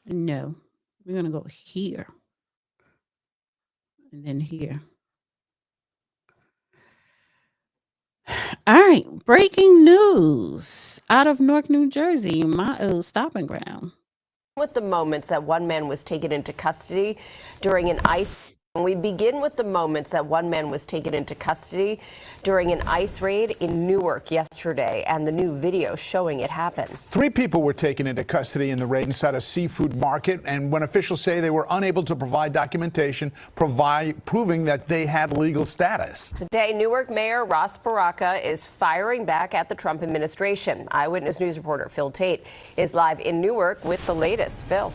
No, we're going to go here and then here. All right, breaking news out of Newark, New Jersey, my old stomping ground. With the moments that one man was taken into custody during an ICE. We begin with the moments that one man was taken into custody during an ICE raid in Newark yesterday, and the new video showing it happen. 3 people were taken into custody in the raid inside a seafood market, and when officials say they were unable to provide documentation proving that they had legal status. Today, Newark Mayor Ras Baraka is firing back at the Trump administration. Eyewitness News reporter Phil Tate is live in Newark with the latest. Phil.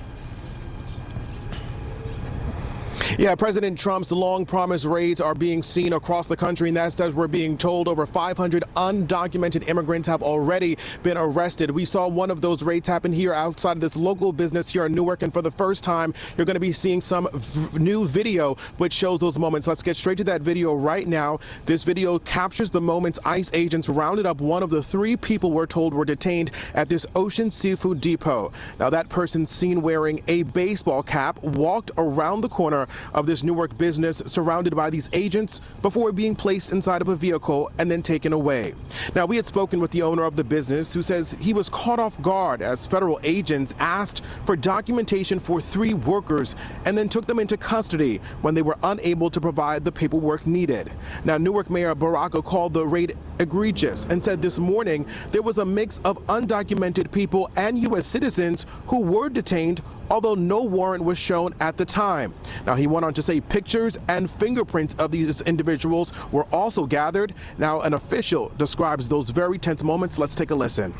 Yeah, President Trump's long-promised raids are being seen across the country, and that's as we're being told over 500 undocumented immigrants have already been arrested. We saw one of those raids happen here outside of this local business here in Newark, and for the first time, you're going to be seeing some new video which shows those moments. Let's get straight to that video right now. This video captures the moments ICE agents rounded up one of the 3 people we're told were detained at this Ocean Seafood Depot. Now, that person seen wearing a baseball cap walked around the corner of this Newark business surrounded by these agents before being placed inside of a vehicle and then taken away. Now, we had spoken with the owner of the business who says he was caught off guard as federal agents asked for documentation for 3 workers and then took them into custody when they were unable to provide the paperwork needed. Now, Newark Mayor Baraka called the raid egregious and said this morning there was a mix of undocumented people and U.S. citizens who were detained, although no warrant was shown at the time. Now, he went on to say pictures and fingerprints of these individuals were also gathered. Now, an official describes those very tense moments. Let's take a listen.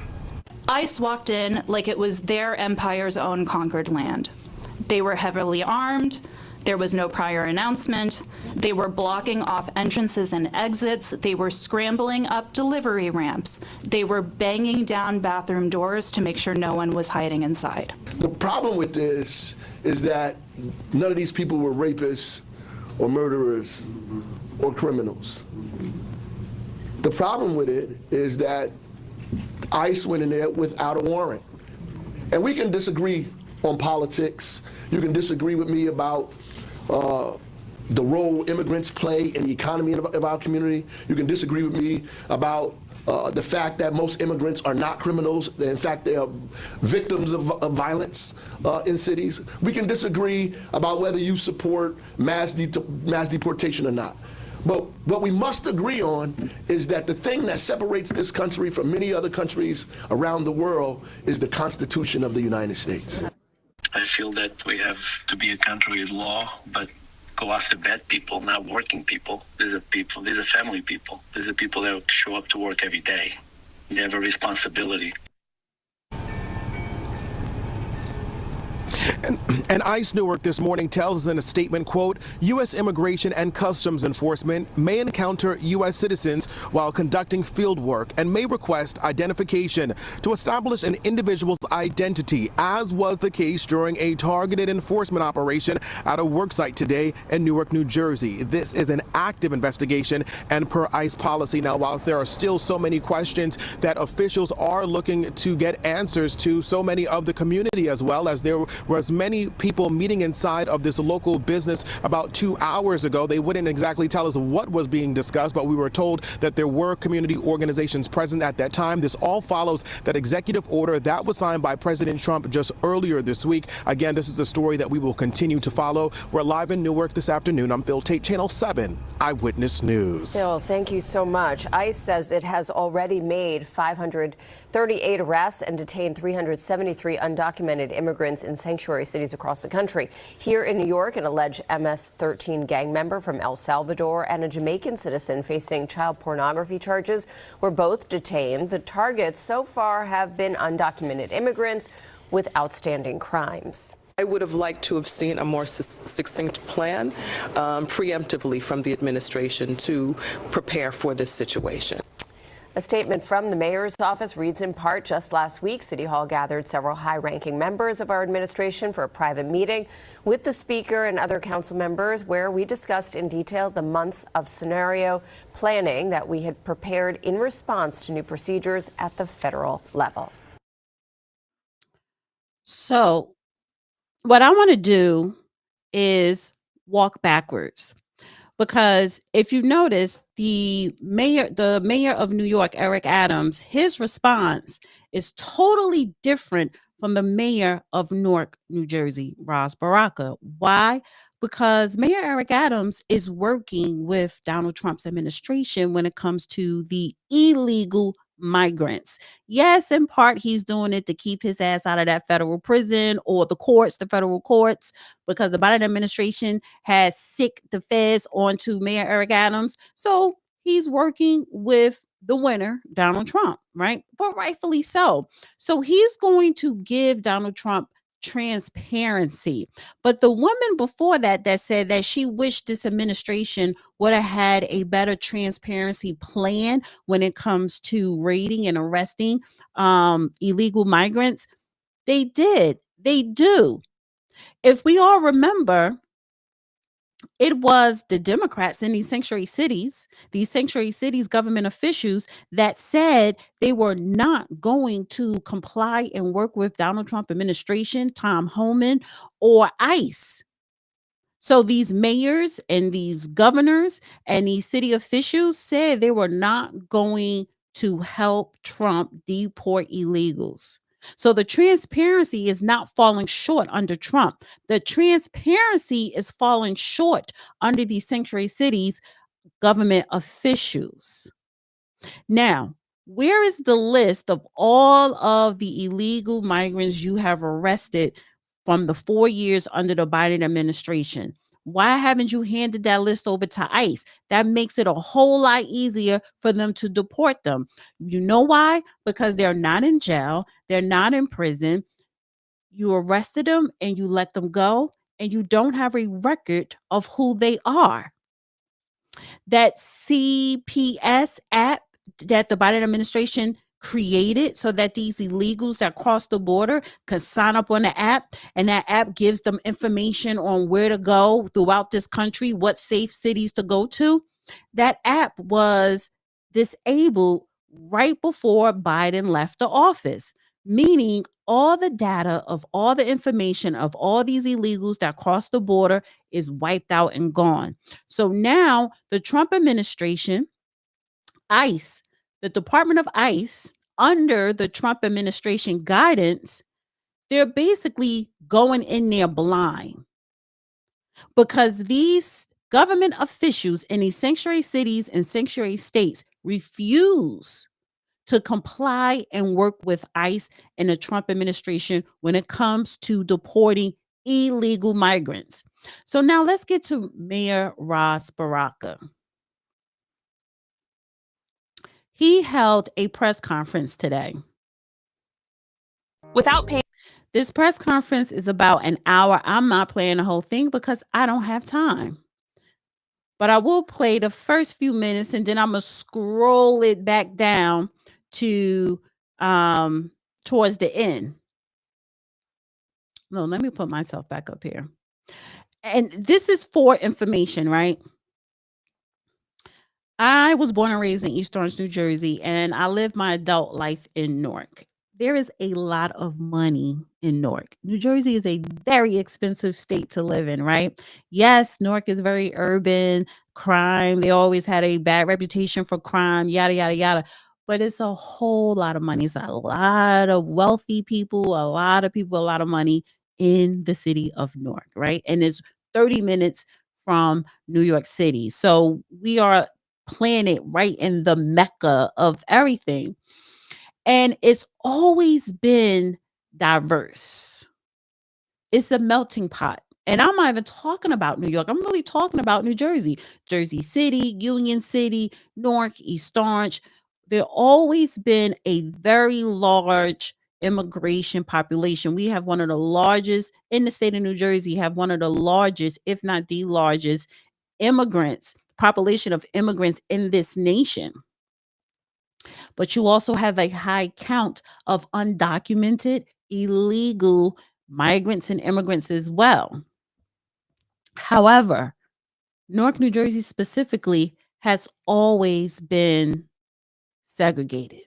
ICE walked in like it was their empire's own conquered land. They were heavily armed. There was no prior announcement. They were blocking off entrances and exits. They were scrambling up delivery ramps. They were banging down bathroom doors to make sure no one was hiding inside. The problem with this is that none of these people were rapists or murderers or criminals. The problem with it is that ICE went in there without a warrant. And we can disagree on politics. You can disagree with me about the role immigrants play in the economy of our community. You can disagree with me about the fact that most immigrants are not criminals. In fact, they are victims of violence in cities. We can disagree about whether you support mass deportation or not. But what we must agree on is that the thing that separates this country from many other countries around the world is the Constitution of the United States. I feel that we have to be a country with law, but go after bad people, not working people. These are family people. These are people that show up to work every day. They have a responsibility. And ICE Newark this morning tells us in a statement, quote, U.S. Immigration and Customs Enforcement may encounter U.S. citizens while conducting field work and may request identification to establish an individual's identity, as was the case during a targeted enforcement operation at a worksite today in Newark, New Jersey. This is an active investigation and per ICE policy. Now, while there are still so many questions that officials are looking to get answers to, so many of the community as well, as there was many people meeting inside of this local business about 2 hours ago. They wouldn't exactly tell us what was being discussed, but we were told that there were community organizations present at that time. This all follows that executive order that was signed by President Trump just earlier this week. Again, this is a story that we will continue to follow. We're live in Newark this afternoon. I'm Phil Tate, Channel 7 Eyewitness News. Phil, thank you so much. ICE says it has already made 538 arrests and detained 373 undocumented immigrants in sanctuary cities across the country. Here in New York, an alleged MS-13 gang member from El Salvador and a Jamaican citizen facing child pornography charges were both detained. The targets so far have been undocumented immigrants with outstanding crimes. I would have liked to have seen a more succinct plan preemptively from the administration to prepare for this situation. A statement from the mayor's office reads in part, just last week, City Hall gathered several high-ranking members of our administration for a private meeting with the speaker and other council members where we discussed in detail the months of scenario planning that we had prepared in response to new procedures at the federal level. So what I want to do is walk backwards. Because if you notice, the mayor of New York, Eric Adams, his response is totally different from the mayor of Newark, New Jersey, Ras Baraka. Why? Because Mayor Eric Adams is working with Donald Trump's administration when it comes to the illegal migrants. Yes, in part, he's doing it to keep his ass out of that federal prison or the federal courts, because the Biden administration has sick the feds onto Mayor Eric Adams. So he's working with the winner, Donald Trump, right? But rightfully so. So he's going to give Donald Trump transparency. But the woman before that said that she wished this administration would have had a better transparency plan when it comes to raiding and arresting illegal migrants, they did. They do. If we all remember, it was the Democrats in these sanctuary cities government officials that said they were not going to comply and work with Donald Trump administration, Tom Homan, or ICE. So these mayors and these governors and these city officials said they were not going to help Trump deport illegals. So the transparency is not falling short under Trump. The transparency is falling short under these sanctuary cities government officials. Now, where is the list of all of the illegal migrants you have arrested from the 4 years under the Biden administration? Why haven't you handed that list over to ICE? That makes it a whole lot easier for them to deport them. You know why? Because they're not in jail, they're not in prison. You arrested them and you let them go, and you don't have a record of who they are. That CPS app that the Biden administration created so that these illegals that cross the border could sign up on the app, and that app gives them information on where to go throughout this country, what safe cities to go to. That app was disabled right before Biden left the office, meaning all the data of all the information of all these illegals that cross the border is wiped out and gone. So now the Trump administration, ICE, the Department of ICE, under the Trump administration guidance, they're basically going in there blind, because these government officials in these sanctuary cities and sanctuary states refuse to comply and work with ICE and the Trump administration when it comes to deporting illegal migrants. So now let's get to Mayor Ras Baraka. He held a press conference today. Without paying. This press conference is about an hour. I'm not playing the whole thing because I don't have time. But I will play the first few minutes, and then I'm going to scroll it back down to towards the end. No, let me put myself back up here. And this is for information, right? I was born and raised in East Orange, New Jersey, and I lived my adult life in Newark. There is a lot of money in Newark. New Jersey is a very expensive state to live in, right? Yes, Newark is very urban, crime. They always had a bad reputation for crime, yada, yada, yada. But it's a whole lot of money. It's a lot of wealthy people, a lot of people, a lot of money in the city of Newark, right? And it's 30 minutes from New York City. So we are planet right in the mecca of everything. And it's always been diverse. It's a melting pot. And I'm not even talking about New York. I'm really talking about New Jersey, Jersey City, Union City, Newark, East Orange. There always been a very large immigration population. We have one of the largest in the state of New Jersey, have one of the largest, if not the largest, population of immigrants in this nation. But you also have a high count of undocumented, illegal migrants and immigrants as well. However, Newark, New Jersey specifically has always been segregated,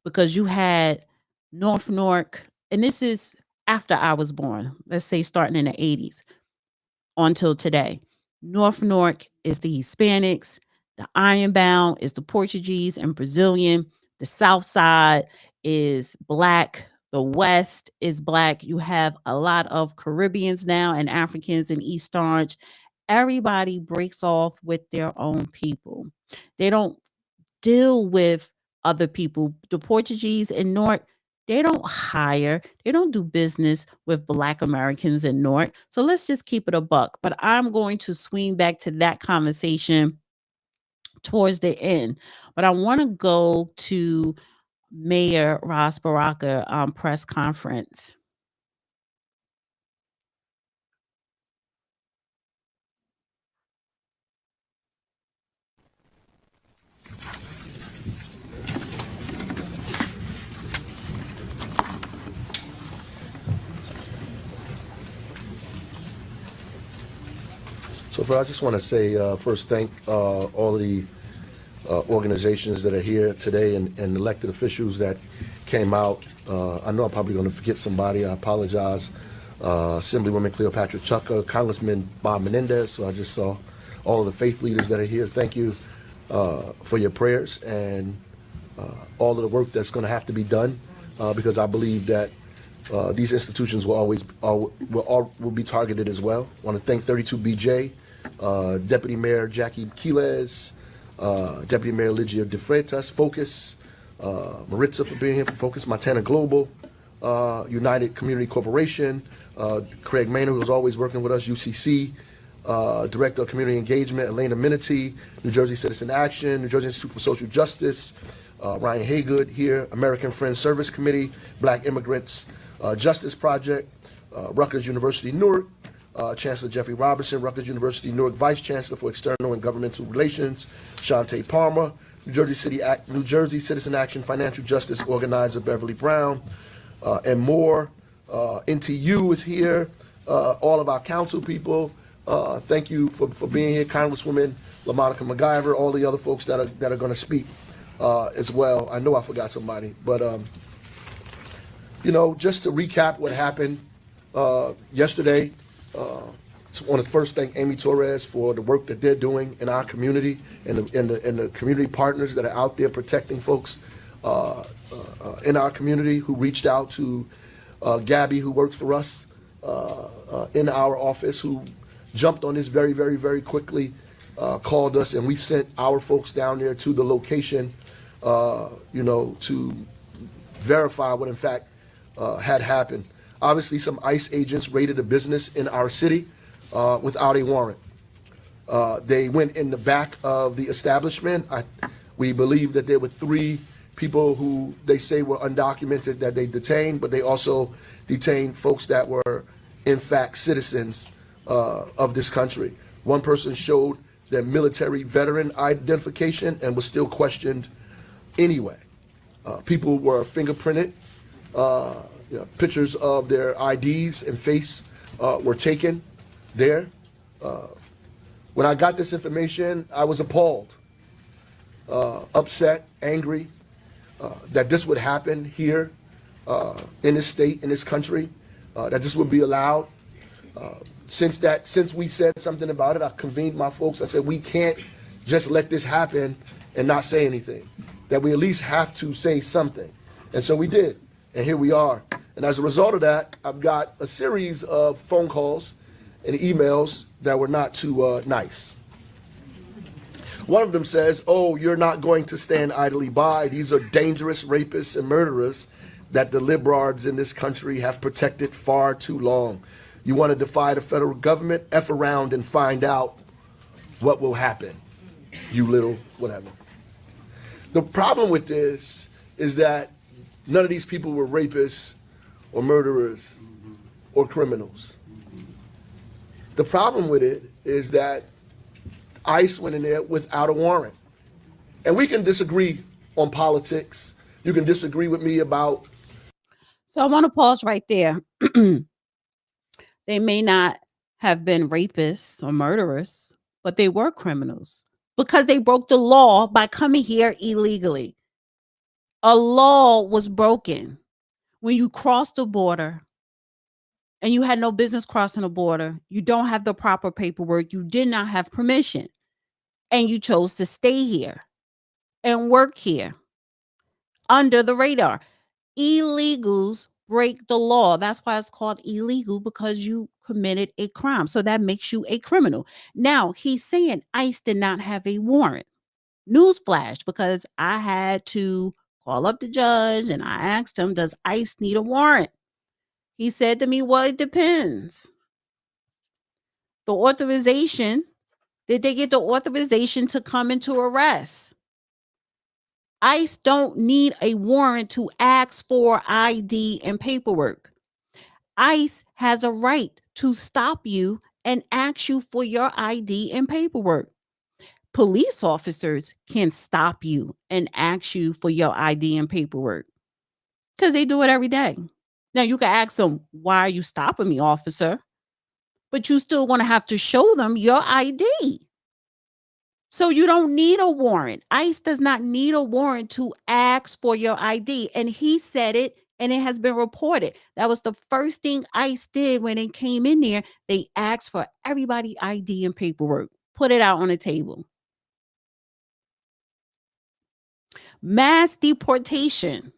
because you had North Newark, and this is after I was born, let's say starting in the 80s until today. North Newark is the Hispanics, the Ironbound is the Portuguese and Brazilian, the South Side is Black, the West is Black. You have a lot of Caribbeans now and Africans in East Orange. Everybody breaks off with their own people. They don't deal with other people. The Portuguese in Newark, they don't do business with Black Americans in Newark. So let's just keep it a buck. But I'm going to swing back to that conversation towards the end. But I want to go to Mayor Ras Baraka press conference. So I just want to say first thank all of the organizations that are here today and elected officials that came out. I know I'm probably going to forget somebody. I apologize. Assemblywoman Cleopatra Chucka, Congressman Bob Menendez. So I just saw all of the faith leaders that are here. Thank you for your prayers and all of the work that's going to have to be done because I believe that these institutions will will be targeted as well. I want to thank 32BJ, Deputy Mayor Jackie Quiles, Deputy Mayor Ligia De Freitas, Focus, Maritza for being here for Focus, Montana Global, United Community Corporation, Craig Maynard, who's always working with us, UCC, Director of Community Engagement, Elena Minity, New Jersey Citizen Action, New Jersey Institute for Social Justice, Ryan Haygood here, American Friends Service Committee, Black Immigrants Justice Project, Rutgers University Newark, Chancellor Jeffrey Robertson, Rutgers University Newark Vice Chancellor for External and Governmental Relations, Shantae Palmer, New Jersey Citizen Action Financial Justice Organizer Beverly Brown, and more. NTU is here, all of our council people. Thank you for being here, Congresswoman LaMonica McGyver, all the other folks that are going to speak as well. I know I forgot somebody, but you know, just to recap what happened yesterday. I want to first thank Amy Torres for the work that they're doing in our community and the community partners that are out there protecting folks in our community who reached out to Gabby, who works for us in our office, who jumped on this very, very, very quickly, called us, and we sent our folks down there to the location, you know, to verify what in fact had happened. Obviously, some ICE agents raided a business in our city without a warrant. They went in the back of the establishment. We believe that there were 3 people who they say were undocumented that they detained, but they also detained folks that were, in fact, citizens of this country. One person showed their military veteran identification and was still questioned anyway. People were fingerprinted. You know, pictures of their IDs and face were taken there. When I got this information, I was appalled, upset, angry that this would happen here in this state, in this country, that this would be allowed. Since we said something about it, I convened my folks. I said, we can't just let this happen and not say anything, that we at least have to say something. And so we did. And here we are. And as a result of that, I've got a series of phone calls and emails that were not too nice. One of them says, oh, you're not going to stand idly by. These are dangerous rapists and murderers that the liberals in this country have protected far too long. You want to defy the federal government? F around and find out what will happen, you little whatever. The problem with this is that none of these people were rapists or murderers or criminals. The problem with it is that ICE went in there without a warrant. And we can disagree on politics. You can disagree with me about. So I want to pause right there. They may not have been rapists or murderers, but they were criminals because they broke the law by coming here illegally. A law was broken when you cross the border and you had no business crossing the border. You don't have the proper paperwork. You did not have permission, and you chose to stay here and work here under the radar. Illegals break the law. That's why it's called illegal, because you committed a crime. So that makes you a criminal. Now, he's saying ICE did not have a warrant. Newsflash, because I had to call up the judge and I asked him, does ICE need a warrant? He said to me, well, it depends. The authorization, did they get the authorization to come into arrest? ICE don't need a warrant to ask for ID and paperwork. ICE has a right to stop you and ask you for your ID and paperwork. Police officers can stop you and ask you for your ID and paperwork because they do it every day. Now, you can ask them, why are you stopping me, officer? But you still want to have to show them your ID. So you don't need a warrant. ICE does not need a warrant to ask for your ID. And he said it, and it has been reported. That was the first thing ICE did when they came in there. They asked for everybody ID and paperwork. Put it out on the table. Mass deportation.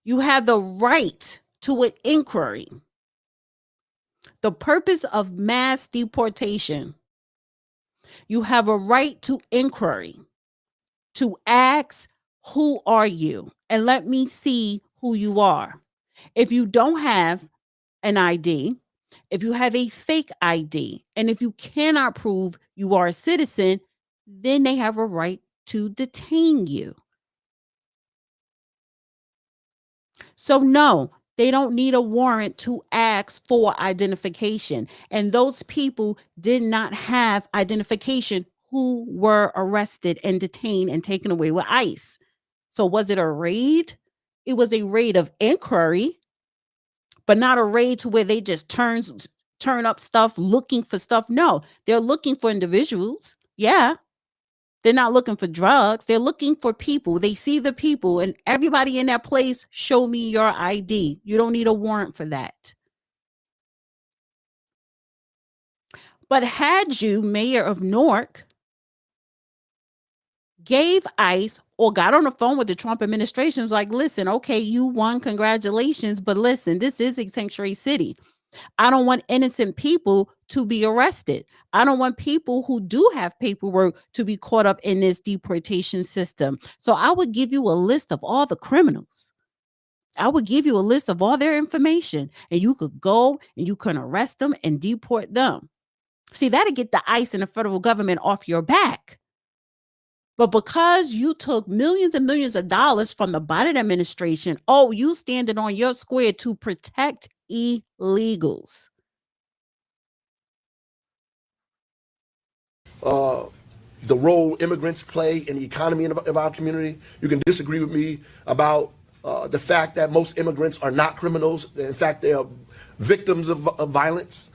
You have the right to an inquiry. The purpose of mass deportation. You have a right to inquiry, to ask, who are you? And let me see who you are. If you don't have an ID, if you have a fake ID, and if you cannot prove you are a citizen, then they have a right to detain you. So no, they don't need a warrant to ask for identification. And those people did not have identification who were arrested and detained and taken away with ICE. So was it a raid? It was a raid of inquiry, but not a raid to where they just turn up stuff, looking for stuff. No, they're looking for individuals. Yeah. They're not looking for drugs. They're looking for people. They see the people, and everybody in that place, show me your ID. You don't need a warrant for that. But had you, mayor of Newark, gave ICE or got on the phone with the Trump administration, was like, listen, okay, you won, congratulations, but listen, this is a sanctuary city. I don't want innocent people to be arrested. I don't want people who do have paperwork to be caught up in this deportation system. So I would give you a list of all the criminals. I would give you a list of all their information, and you could go and you can arrest them and deport them. See, that'll get the ICE and the federal government off your back. But because you took millions and millions of dollars from the Biden administration, oh, you standing on your square to protect illegals. The role immigrants play in the economy of our community. You can disagree with me about the fact that most immigrants are not criminals. In fact, they are victims of violence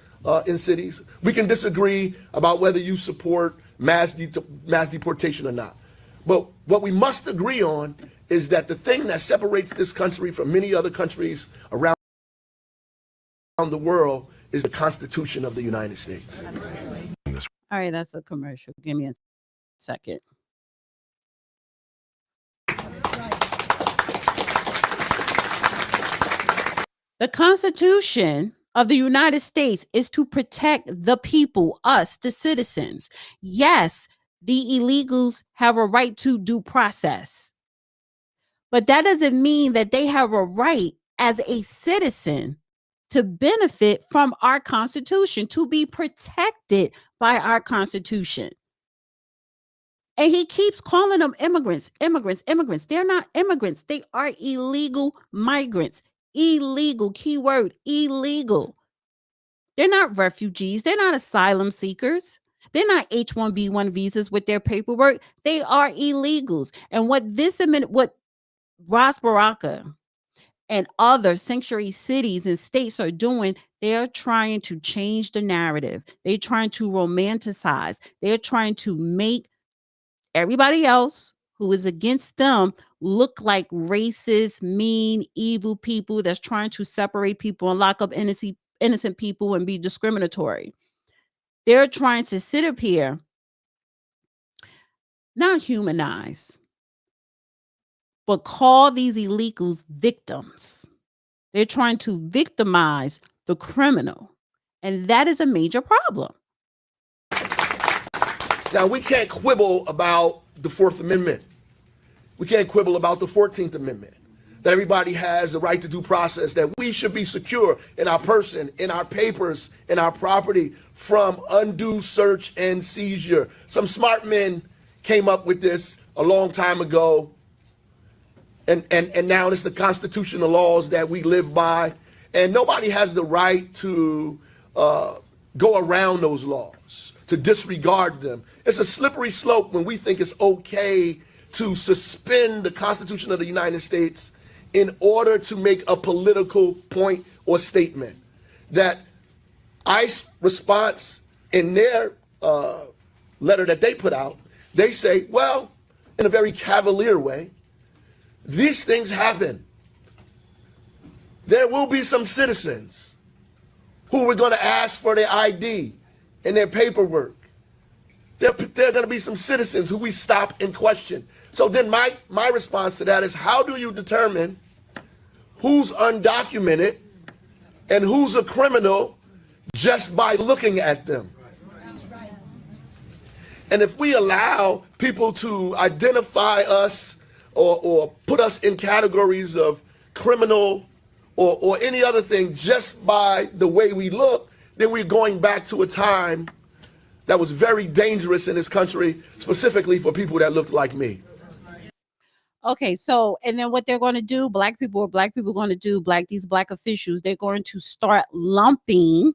in cities. We can disagree about whether you support mass deportation or not. But what we must agree on is that the thing that separates this country from many other countries around the world is the Constitution of the United States. All right, that's a commercial. Give me a second. The Constitution of the United States is to protect the people, us, the citizens. Yes, the illegals have a right to due process, but that doesn't mean that they have a right as a citizen to benefit from our Constitution, to be protected by our Constitution. And he keeps calling them immigrants, immigrants, immigrants. They're not immigrants. They are illegal migrants. Illegal, keyword, illegal. They're not refugees. They're not asylum seekers. They're not H-1B1 visas with their paperwork. They are illegals. And what Ras Baraka and other sanctuary cities and states are doing, they're trying to change the narrative. They're trying to romanticize. They're trying to make everybody else who is against them look like racist, mean, evil people that's trying to separate people and lock up innocent people and be discriminatory. They're trying to sit up here, not humanize, but call these illegals victims. They're trying to victimize the criminal. And that is a major problem. Now, we can't quibble about the Fourth Amendment. We can't quibble about the 14th Amendment, that everybody has the right to due process, that we should be secure in our person, in our papers, in our property from undue search and seizure. Some smart men came up with this a long time ago. And now it's the constitutional laws that we live by. And nobody has the right to go around those laws, to disregard them. It's a slippery slope when we think it's okay to suspend the Constitution of the United States in order to make a political point or statement. That ICE response in their letter that they put out, they say, well, in a very cavalier way, these things happen. There will be some citizens who we're going to ask for their ID and their paperwork. There are going to be some citizens who we stop and question. So then my response to that is, how do you determine who's undocumented and who's a criminal just by looking at them? And if we allow people to identify us or put us in categories of criminal or any other thing just by the way we look, then we're going back to a time that was very dangerous in this country, specifically for people that looked like me. Okay, so, and then what they're going to do, black people going to do, these black officials, they're going to start lumping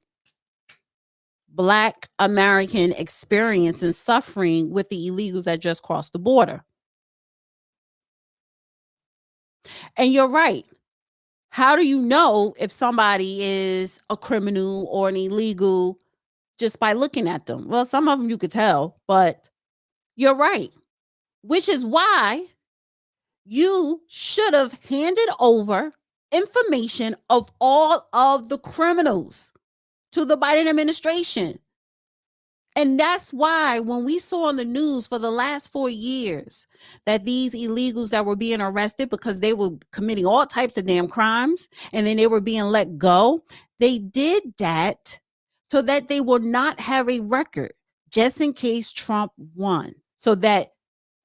Black American experience and suffering with the illegals that just crossed the border. And you're right. How do you know if somebody is a criminal or an illegal just by looking at them? Well, some of them you could tell, but you're right. Which is why you should have handed over information of all of the criminals to the Biden administration. And that's why when we saw on the news for the last 4 years that these illegals that were being arrested because they were committing all types of damn crimes and then they were being let go, they did that so that they will not have a record just in case Trump won, so that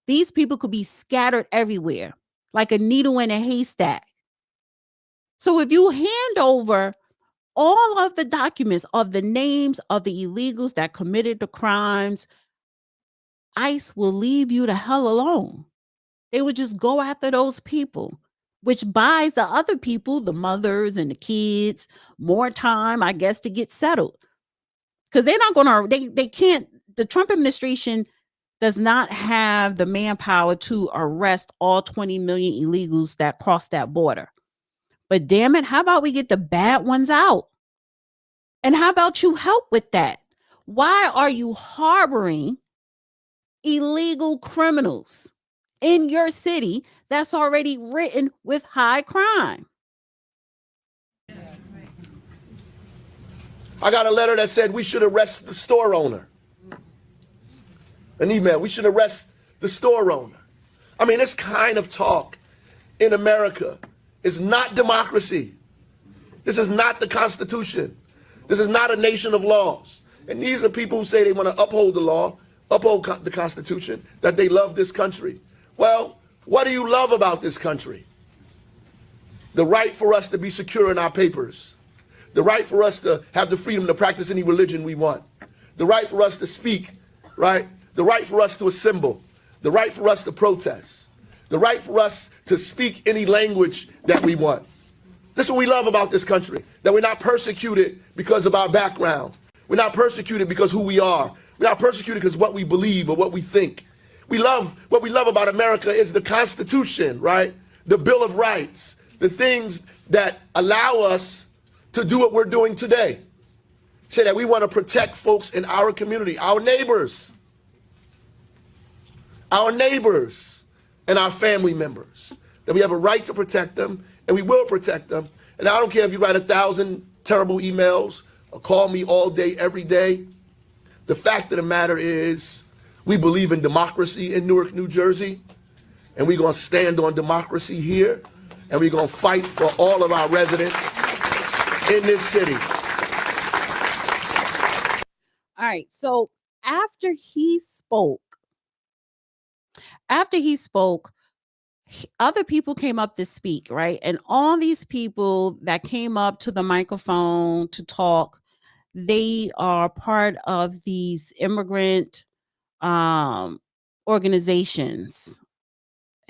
these people could be scattered everywhere like a needle in a haystack. So if you hand over all of the documents of the names of the illegals that committed the crimes, ICE will leave you the hell alone. They would just go after those people, which buys the other people, the mothers and the kids, more time, I guess, to get settled. Because they're not going to, they can't, the Trump administration does not have the manpower to arrest all 20 million illegals that cross that border. But damn it, how about we get the bad ones out? And how about you help with that? Why are you harboring illegal criminals in your city that's already written with high crime? I got a letter that said we should arrest the store owner. An email, we should arrest the store owner. I mean, this kind of talk in America is not democracy. This is not the Constitution. This is not a nation of laws. And these are people who say they want to uphold the law, uphold the Constitution, that they love this country. Well, what do you love about this country? The right for us to be secure in our papers. The right for us to have the freedom to practice any religion we want. The right for us to speak, right? The right for us to assemble. The right for us to protest. The right for us to speak any language that we want. This is what we love about this country, that we're not persecuted because of our background. We're not persecuted because who we are. We're not persecuted because what we believe or what we think. What we love about America is the Constitution, right? The Bill of Rights, the things that allow us to do what we're doing today. Say that we want to protect folks in our community, our neighbors. Our neighbors. and our family members, that we have a right to protect them, and we will protect them. And I don't care if you write 1,000 terrible emails or call me all day, every day. The fact of the matter is, we believe in democracy in Newark, New Jersey, and we're going to stand on democracy here, and we're going to fight for all of our residents in this city. All right. So after he spoke, other people came up to speak, right? And all these people that came up to the microphone to talk, they are part of these immigrant organizations,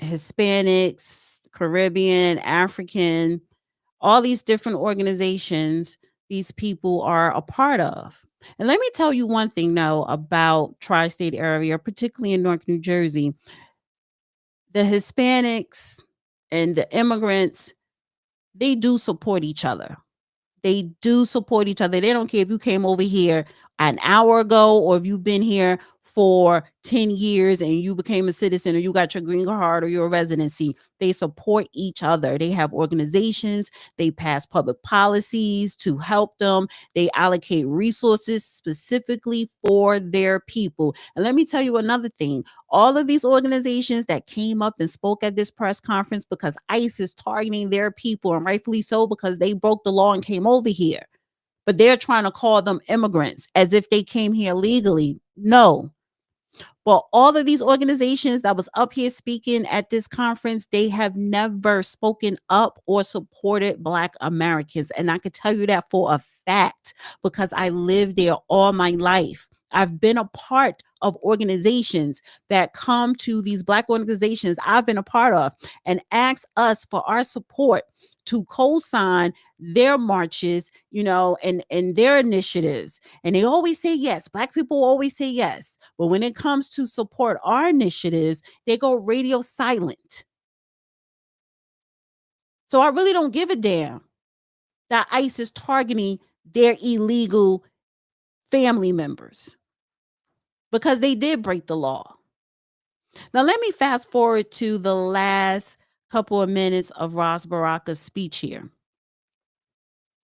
Hispanics, Caribbean, African, all these different organizations these people are a part of. And let me tell you one thing now about tri-state area, particularly in Newark, New Jersey. The Hispanics and the immigrants, they do support each other. They do support each other. They don't care if you came over here an hour ago or if you've been here for 10 years and you became a citizen or you got your green card or your residency. They support each other. They have organizations. They pass public policies to help them. They allocate resources specifically for their people. And let me tell you another thing. All of these organizations that came up and spoke at this press conference because ICE is targeting their people, and rightfully so, because they broke the law and came over here. But they're trying to call them immigrants as if they came here legally. No. But all of these organizations that was up here speaking at this conference, they have never spoken up or supported Black Americans. And I can tell you that for a fact because I lived there all my life. I've been a part of organizations that come to these Black organizations I've been a part of and ask us for our support to co-sign their marches, and their initiatives. And they always say yes. Black people always say yes. But when it comes to support our initiatives, they go radio silent. So I really don't give a damn that ICE is targeting their illegal family members because they did break the law. Now, let me fast forward to the last couple of minutes of Ras Baraka's speech here,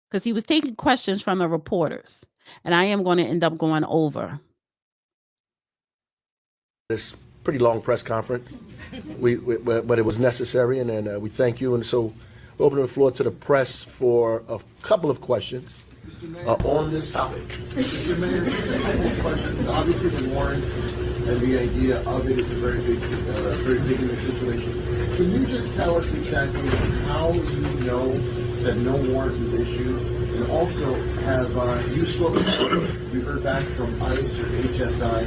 because he was taking questions from the reporters, and I am going to end up going over. This pretty long press conference, but it was necessary, and then we thank you. And so we open the floor to the press for a couple of questions on this topic. Mr. Mayor, obviously the warrant and the idea of it is a very big situation. Can you just tell us exactly how you know that no warrant is issued? And also, have you spoken? We heard back from ICE or HSI,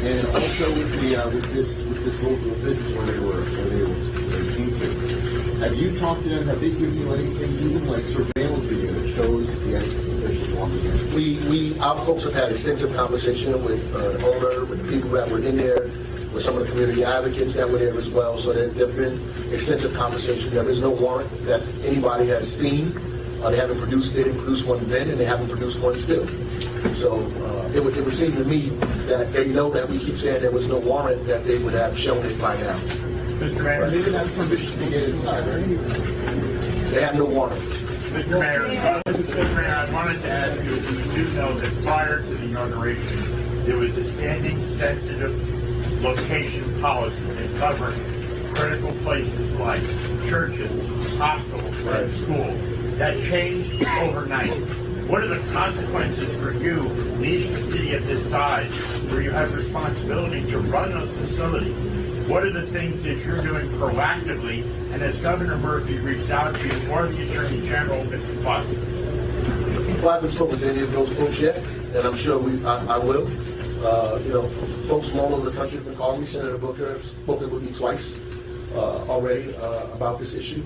and also with this local business where they came to. Have you talked to them? Have they given you anything, even like surveillance video that shows the ICE officials walking in? Our folks have had extensive conversation with the owner, with the people that were in there, with some of the community advocates that were there as well. So there have been extensive conversation. There is no warrant that anybody has seen. They didn't produce one then, and they haven't produced one still. So it would seem to me that they know that we keep saying there was no warrant, that they would have shown it by now. Mr. Mayor, they didn't have permission to get inside, right? They have no warrant. Mr. Mayor, I wanted to ask you if you do know that prior to the inauguration, there was a standing sensitive location policy that covered critical places like churches, hospitals, and schools. That changed overnight. What are the consequences for you leading a city of this size where you have responsibility to run those facilities? What are the things that you're doing proactively? And has Governor Murphy reached out to you or the Attorney General, Mr. Clark? Well, I haven't spoken to any of those folks yet, and I'm sure I will. Folks from all over the country have been calling me. Senator Booker has spoken with me twice already about this issue.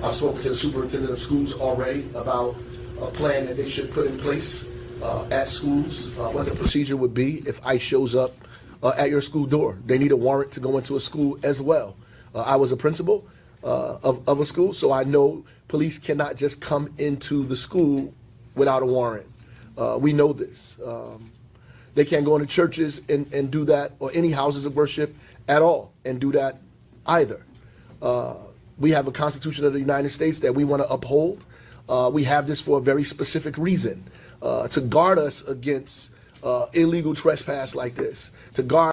I've spoken to the superintendent of schools already about a plan that they should put in place at schools, what the procedure would be if ICE shows up at your school door. They need a warrant to go into a school as well. I was a principal of a school, so I know police cannot just come into the school without a warrant. We know this. They can't go into churches and do that, or any houses of worship at all, and do that either. We have a Constitution of the United States that we want to uphold. We have this for a very specific reason, to guard us against illegal trespass like this, to guard.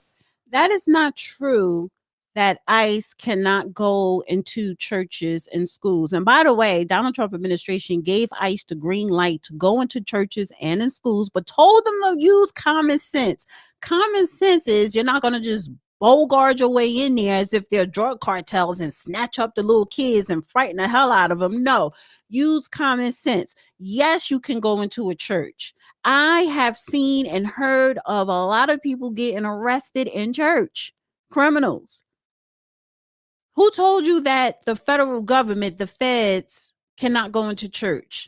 That is not true that ICE cannot go into churches and schools. And by the way, Donald Trump administration gave ICE the green light to go into churches and in schools, but told them to use common sense. Common sense is you're not going to just bogart your way in there as if they're drug cartels and snatch up the little kids and frighten the hell out of them. No, use common sense. Yes, you can go into a church. I have seen and heard of a lot of people getting arrested in church, criminals. Who told you that the federal government, the feds, cannot go into church?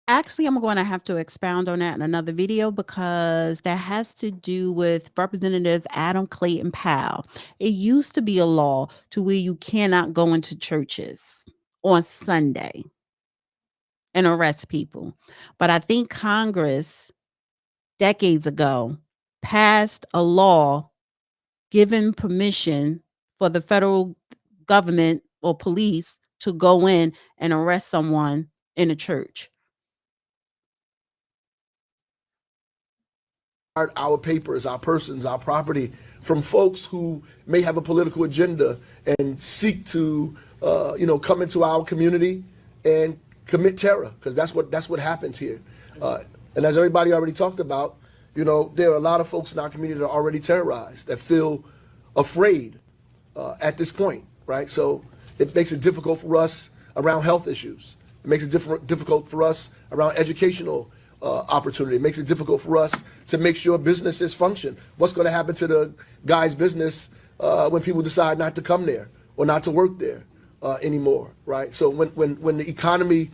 Actually, I'm going to have to expound on that in another video because that has to do with Representative Adam Clayton Powell. It used to be a law to where you cannot go into churches on Sunday and arrest people. But I think Congress, decades ago, passed a law giving permission for the federal government or police to go in and arrest someone in a church. Our papers, our persons, our property from folks who may have a political agenda and seek to, come into our community and commit terror, because that's what happens here. And as everybody already talked about, there are a lot of folks in our community that are already terrorized, that feel afraid at this point, right? So it makes it difficult for us around health issues. It makes it difficult for us around educational opportunity. It makes it difficult for us to make sure businesses function. What's going to happen to the guy's business when people decide not to come there or not to work there anymore, right? So when the economy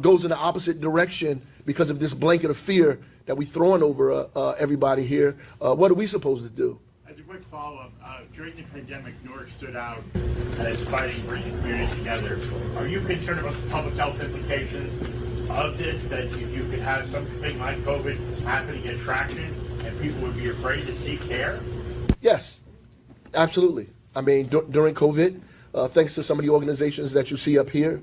goes in the opposite direction because of this blanket of fear that we're throwing over everybody here, what are we supposed to do? As a quick follow-up, during the pandemic, Newark stood out as fighting, bringing communities together. Are you concerned about the public health implications of this, that if you could have something like COVID happen, get traction, and people would be afraid to seek care? Yes, absolutely. I mean, during COVID, thanks to some of the organizations that you see up here,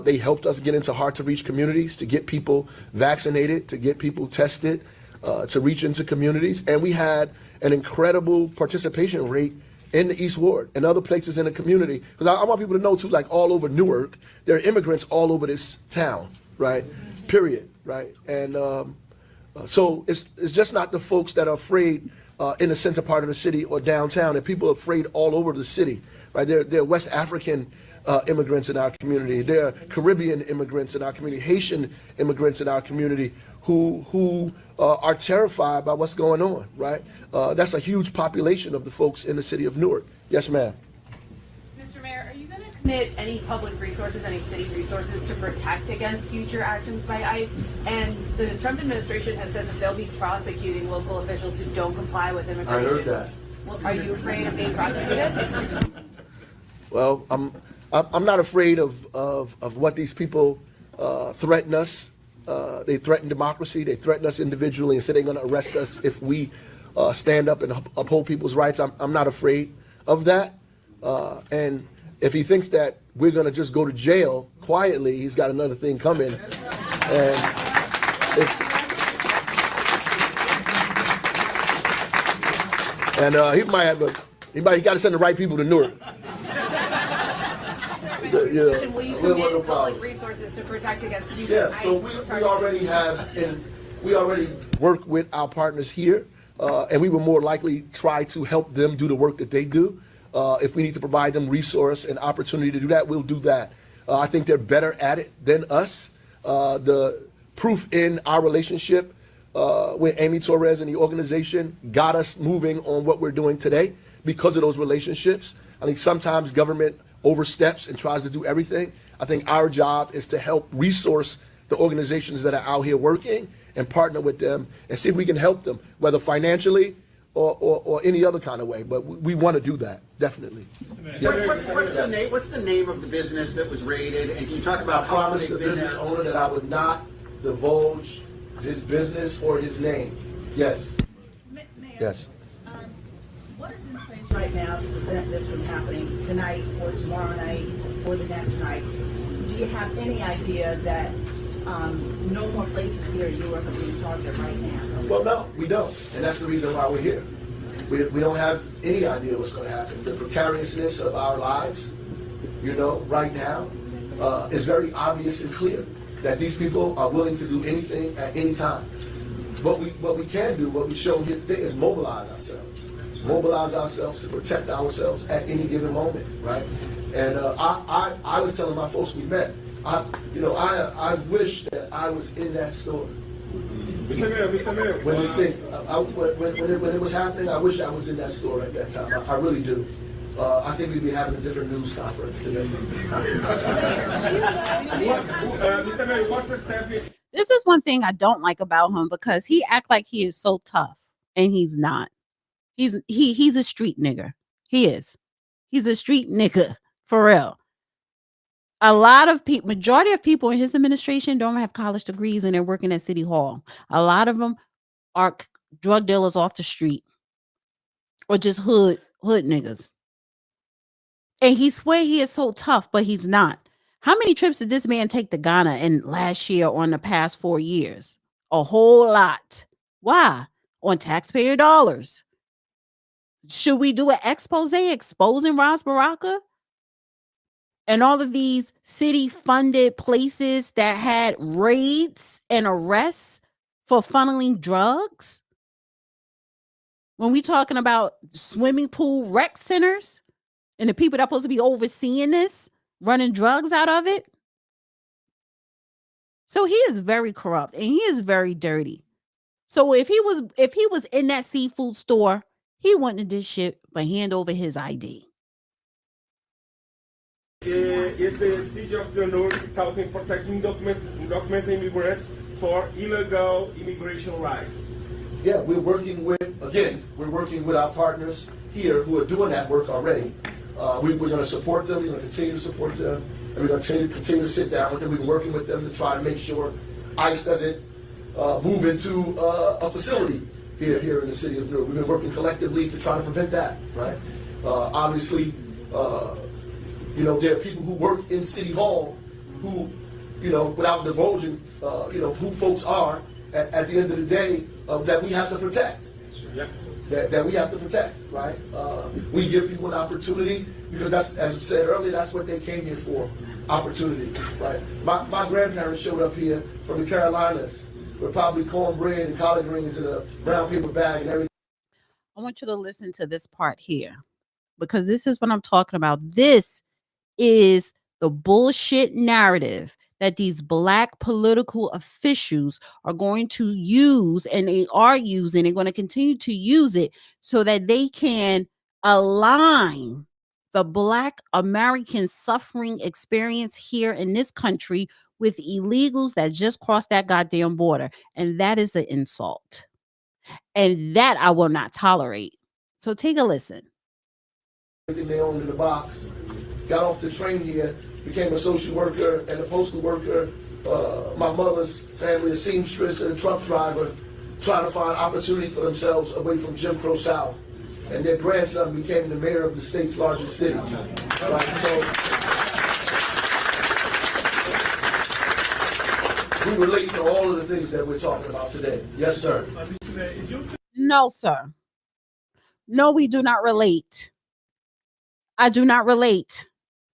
they helped us get into hard-to-reach communities, to get people vaccinated, to get people tested, to reach into communities. And we had an incredible participation rate in the East Ward and other places in the community. Because I want people to know, too, like all over Newark, there are immigrants all over this town, right? Period, right? And so it's just not the folks that are afraid in the center part of the city or downtown. There are people afraid all over the city, right? There are West African immigrants in our community. There are Caribbean immigrants in our community, Haitian immigrants in our community who are terrified by what's going on, right? That's a huge population of the folks in the city of Newark. Yes, ma'am. Mr. Mayor, are you going to commit any public resources, any city resources to protect against future actions by ICE? And the Trump administration has said that they'll be prosecuting local officials who don't comply with immigration. I heard that. Well, are you afraid of being prosecuted? Well, I'm not afraid of what these people threaten us. They threaten democracy. They threaten us individually and say they're going to arrest us if we stand up and uphold people's rights. I'm not afraid of that. And if he thinks that we're going to just go to jail quietly, he's got another thing coming. And he might have he got to send the right people to Newark. And will you commit public resources to protect against future ICE? So we already have, and we already work with our partners here, and we will more likely try to help them do the work that they do. If we need to provide them resource and opportunity to do that, we'll do that. I think they're better at it than us. The proof in our relationship with Amy Torres and the organization got us moving on what we're doing today because of those relationships. I think sometimes government oversteps and tries to do everything. I think our job is to help resource the organizations that are out here working and partner with them and see if we can help them, whether financially or any other kind of way. But we want to do that, definitely. What's the name of the business that was raided? And can you talk about I promised the business owner that I would not divulge his business or his name. Yes. Mayor, Yes. What What is in place right now to prevent this from happening tonight or tomorrow night or the next night? Do you have any idea that no more places here in Newark are being targeted right now? Well, no, we don't, and that's the reason why we're here. We don't have any idea what's going to happen. The precariousness of our lives, right now, is very obvious and clear that these people are willing to do anything at any time. What we can do, what we show here today, is mobilize ourselves to protect ourselves at any given moment, right? And I was telling my folks we met, I wish that I was in that store. Mr. Mayor. When this thing, when it was happening, I wish I was in that store at that time. I really do. I think we'd be having a different news conference today. Mr. Mayor, what's the step? This is one thing I don't like about him, because he act like he is so tough, and he's not. He's a street nigger. He is. He's a street nigger for real. A lot of people, majority of people in his administration don't have college degrees, and they're working at City Hall. A lot of them are drug dealers off the street, or just hood niggas. And he swear he is so tough, but he's not. How many trips did this man take to Ghana in last year or in the past 4 years? A whole lot. Why? On taxpayer dollars. Should we do an expose exposing Ras Baraka and all of these city-funded places that had raids and arrests for funneling drugs? When we talking about swimming pool rec centers and the people that are supposed to be overseeing this, running drugs out of it? So he is very corrupt, and he is very dirty. So if he was in that seafood store, he wouldn't have did shit but hand over his ID. Is the city of Newark helping protecting undocumented immigrants for illegal immigration rights? Yeah, we're working with our partners here who are doing that work already. We're going to support them. We're going to continue to support them, and we're going to continue to sit down with them. We've been working with them to try to make sure ICE doesn't move into a facility here in the city of Newark. We've been working collectively to try to prevent that, right? Obviously, there are people who work in City Hall who, without divulging, who folks are at the end of the day, that we have to protect. Yeah. That we have to protect, right? We give people an opportunity because that's, as I said earlier, that's what they came here for, opportunity, right? My grandparents showed up here from the Carolinas with probably cornbread and collard greens in a brown paper bag and everything. I want you to listen to this part here, because this is what I'm talking about. This is the bullshit narrative that these Black political officials are going to use, and they are using, they're going to continue to use it so that they can align the Black American suffering experience here in this country with illegals that just crossed that goddamn border. And that is an insult. And that I will not tolerate. So take a listen. Everything they owned in the box, got off the train here, became a social worker and a postal worker. My mother's family, a seamstress and a truck driver, trying to find opportunity for themselves away from Jim Crow South. And their grandson became the mayor of the state's largest city. Right? So we relate to all of the things that we're talking about today. Yes, sir. No, sir. No, we do not relate. I do not relate.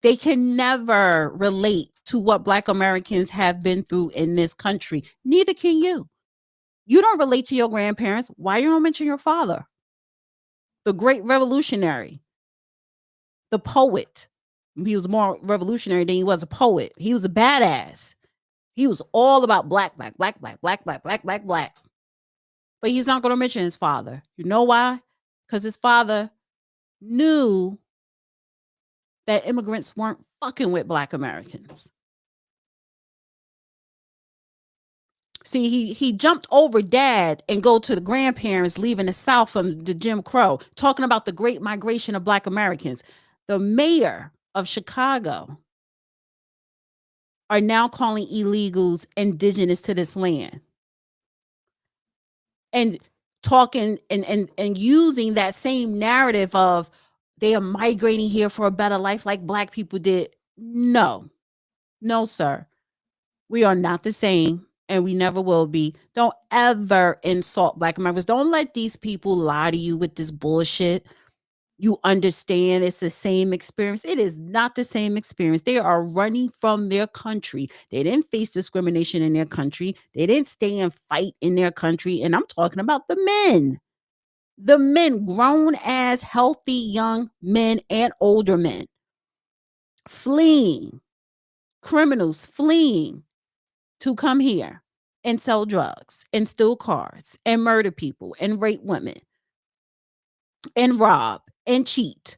They can never relate to what Black Americans have been through in this country. Neither can you. You don't relate to your grandparents. Why you don't mention your father? The great revolutionary, the poet. He was more revolutionary than he was a poet. He was a badass. He was all about black. But he's not going to mention his father. You know why? Because his father knew that immigrants weren't fucking with Black Americans. See, he jumped over dad and go to the grandparents leaving the South from the Jim Crow, talking about the great migration of Black Americans. The mayor of Chicago are now calling illegals indigenous to this land. And talking and using that same narrative of they are migrating here for a better life like Black people did. No, sir. We are not the same, and we never will be. Don't ever insult Black Americans. Don't let these people lie to you with this bullshit. You understand it's the same experience. It is not the same experience. They are running from their country. They didn't face discrimination in their country. They didn't stay and fight in their country. And I'm talking about the men. The men, grown as healthy young men and older men, fleeing, criminals fleeing to come here and sell drugs and steal cars and murder people and rape women and rob and cheat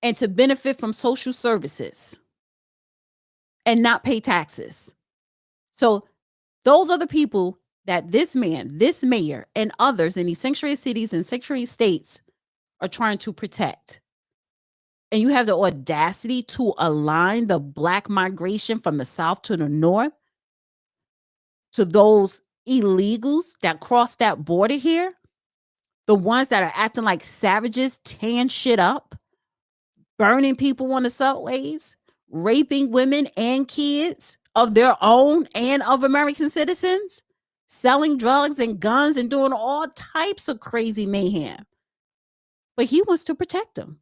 and to benefit from social services and not pay taxes. So those are the people that this man, this mayor, and others in these sanctuary cities and sanctuary states are trying to protect. And you have the audacity to align the Black migration from the South to the North to those illegals that cross that border here, the ones that are acting like savages, tearing shit up, burning people on the subways, raping women and kids of their own and of American citizens, selling drugs and guns and doing all types of crazy mayhem. But he wants to protect them.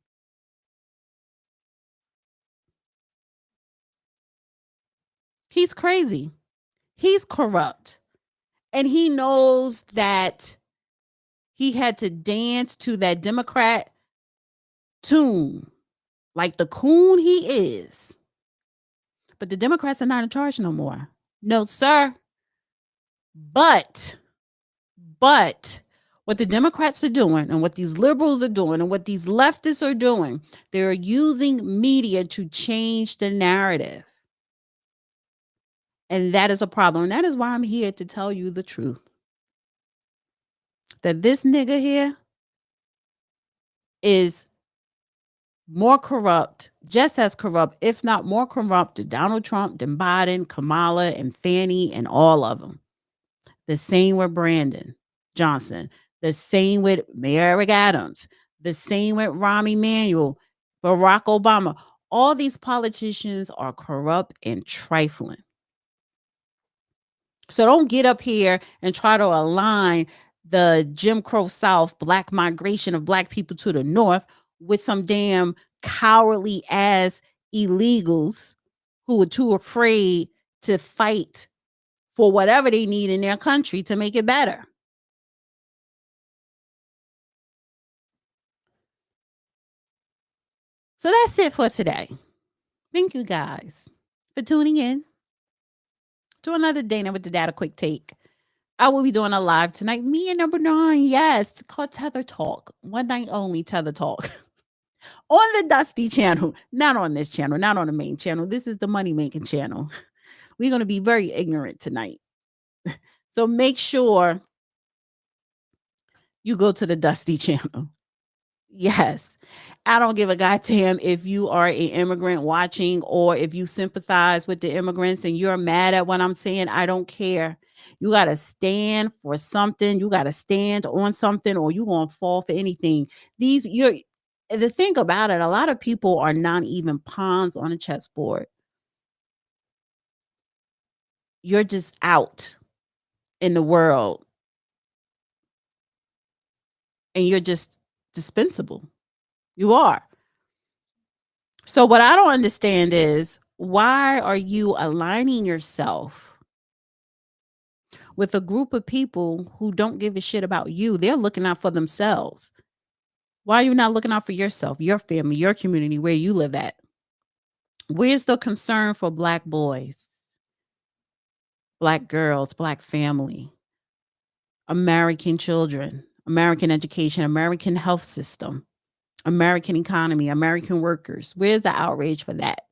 He's crazy. He's corrupt. And he knows that he had to dance to that Democrat tune like the coon he is. But the Democrats are not in charge no more. No, sir. But what the Democrats are doing and what these liberals are doing and what these leftists are doing, they're using media to change the narrative. And that is a problem. And that is why I'm here to tell you the truth. That this nigga here is more corrupt, just as corrupt, if not more corrupt than Donald Trump, than Biden, Kamala, and Fannie, and all of them. The same with Brandon Johnson. The same with Mayor Eric Adams. The same with Rahm Emanuel, Barack Obama. All these politicians are corrupt and trifling. So don't get up here and try to align the Jim Crow South Black migration of Black people to the North with some damn cowardly ass illegals who are too afraid to fight for whatever they need in their country to make it better. So that's it for today. Thank you guys for tuning in to another Dana with the Data Quick Take. I will be doing a live tonight. Me and number 9. Yes, it's called Tether Talk. One night only Tether Talk. On the Dusty channel. Not on this channel. Not on the main channel. This is the money making channel. We're going to be very ignorant tonight. So make sure you go to the Dusty channel. Yes. I don't give a goddamn if you are an immigrant watching or if you sympathize with the immigrants and you're mad at what I'm saying. I don't care. You got to stand for something. You got to stand on something or you're going to fall for anything. The thing about it, a lot of people are not even pawns on a chessboard. You're just out in the world and you're just dispensable. You are. So what I don't understand is why are you aligning yourself with a group of people who don't give a shit about you? They're looking out for themselves. Why are you not looking out for yourself, your family, your community, where you live at? Where's the concern for Black boys, Black girls, Black family, American children, American education, American health system, American economy, American workers? Where's the outrage for that?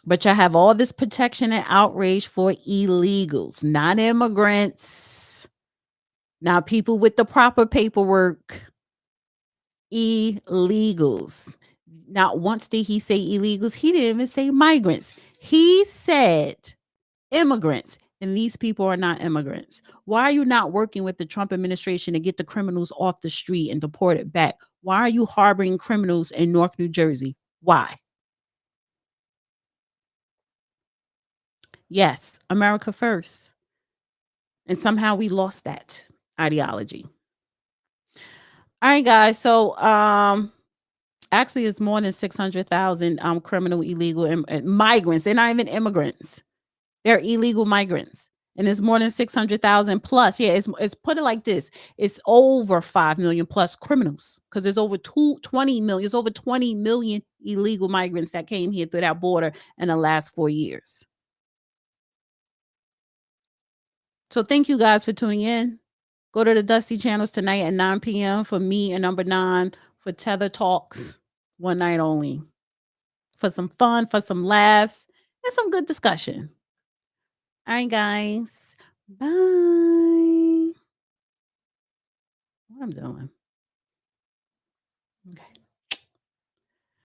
But you have all this protection and outrage for illegals, not immigrants, not people with the proper paperwork, illegals. Not once did he say illegals. He didn't even say migrants. He said immigrants. And these people are not immigrants. Why are you not working with the Trump administration to get the criminals off the street and deported back? Why are you harboring criminals in Newark, New Jersey? Why? Yes, America first. And somehow we lost that ideology. All right, guys. So actually it's more than 600,000 criminal illegal migrants. They're not even immigrants. They're illegal migrants. And it's more than 600,000 plus. Yeah, it's put it like this. It's over 5 million plus criminals because there's over 20 million. There's over 20 million illegal migrants that came here through that border in the last 4 years. So thank you guys for tuning in. Go to the Dusty channels tonight at 9 p.m. for me and number 9 for Tether Talks. One night only. For some fun, for some laughs, and some good discussion. All right, guys. Bye. What I'm doing.